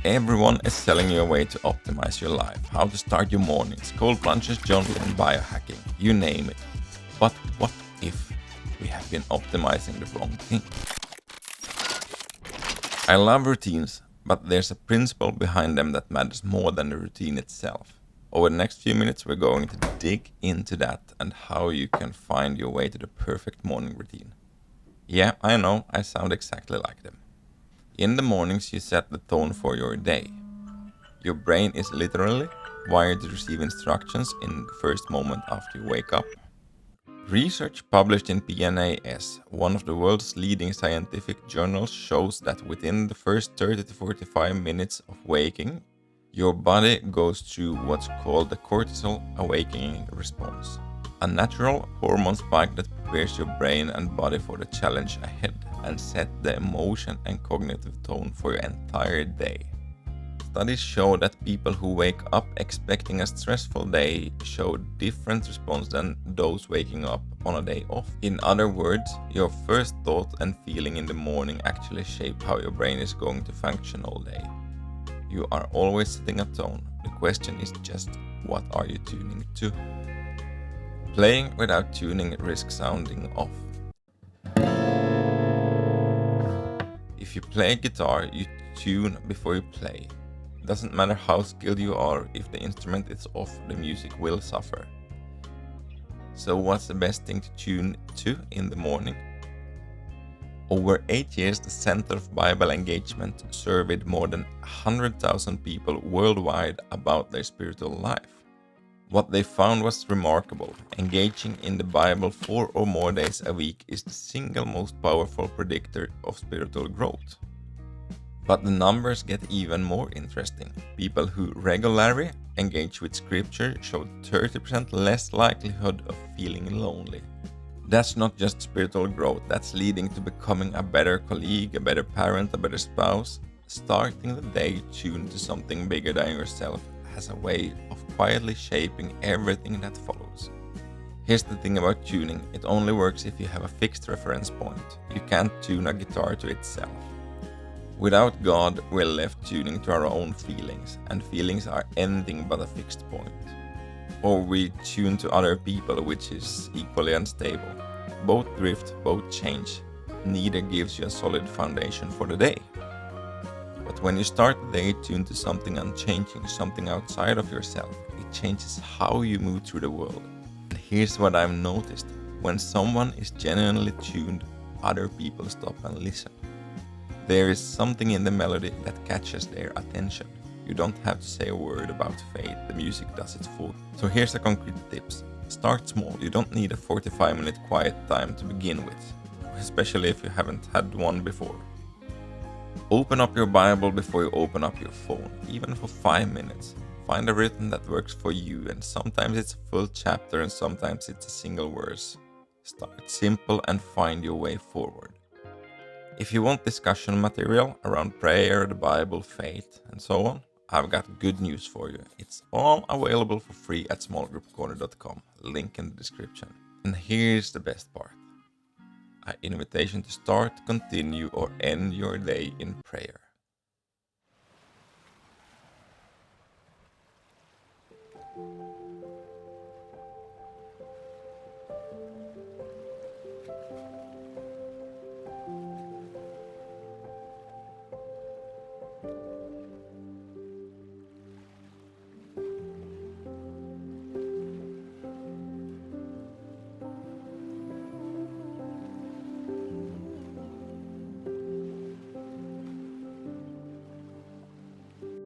Everyone is selling you a way to optimize your life, how to start your mornings, cold plunges, journaling, biohacking, you name it. But what if we have been optimizing the wrong thing? I love routines, but there's a principle behind them that matters more than the routine itself. Over the next few minutes, we're going to dig into that and how you can find your way to the perfect morning routine. Yeah, I know, I sound exactly like them. In the mornings, you set the tone for your day. Your brain is literally wired to receive instructions in the first moment after you wake up. Research published in PNAS, one of the world's leading scientific journals, shows that within the first 30 to 45 minutes of waking, your body goes through what's called the cortisol awakening response, a natural hormone spike that prepares your brain and body for the challenge ahead and set the emotion and cognitive tone for your entire day. Studies show that people who wake up expecting a stressful day show different response than those waking up on a day off. In other words, your first thought and feeling in the morning actually shape how your brain is going to function all day. You are always setting a tone. The question is just, what are you tuning to? Playing without tuning risks sounding off. If you play guitar, you tune before you play. Doesn't matter how skilled you are, if the instrument is off, the music will suffer. So what's the best thing to tune to in the morning? Over 8 years, the Center of Bible Engagement surveyed more than 100,000 people worldwide about their spiritual life. What they found was remarkable. Engaging in the Bible 4 or more days a week is the single most powerful predictor of spiritual growth. But the numbers get even more interesting. People who regularly engage with scripture showed 30% less likelihood of feeling lonely. That's not just spiritual growth, that's leading to becoming a better colleague, a better parent, a better spouse. Starting the day tuned to something bigger than yourself has a way of quietly shaping everything that follows. Here's the thing about tuning, it only works if you have a fixed reference point. You can't tune a guitar to itself. Without God, we're left tuning to our own feelings, and feelings are anything but a fixed point. Or we tune to other people, which is equally unstable. Both drift, both change. Neither gives you a solid foundation for the day. But when you start the day tuned to something unchanging, something outside of yourself, it changes how you move through the world. And here's what I've noticed. When someone is genuinely tuned, other people stop and listen. There is something in the melody that catches their attention. You don't have to say a word about faith, the music does it for you. So here's a concrete tips. Start small, you don't need a 45-minute quiet time to begin with, especially if you haven't had one before. Open up your Bible before you open up your phone, even for 5 minutes. Find a rhythm that works for you, and sometimes it's a full chapter and sometimes it's a single verse. Start simple and find your way forward. If you want discussion material around prayer, the Bible, faith, and so on, I've got good news for you. It's all available for free at SmallGroupCorner.com, link in the description. And here's the best part. An invitation to start, continue, or end your day in prayer.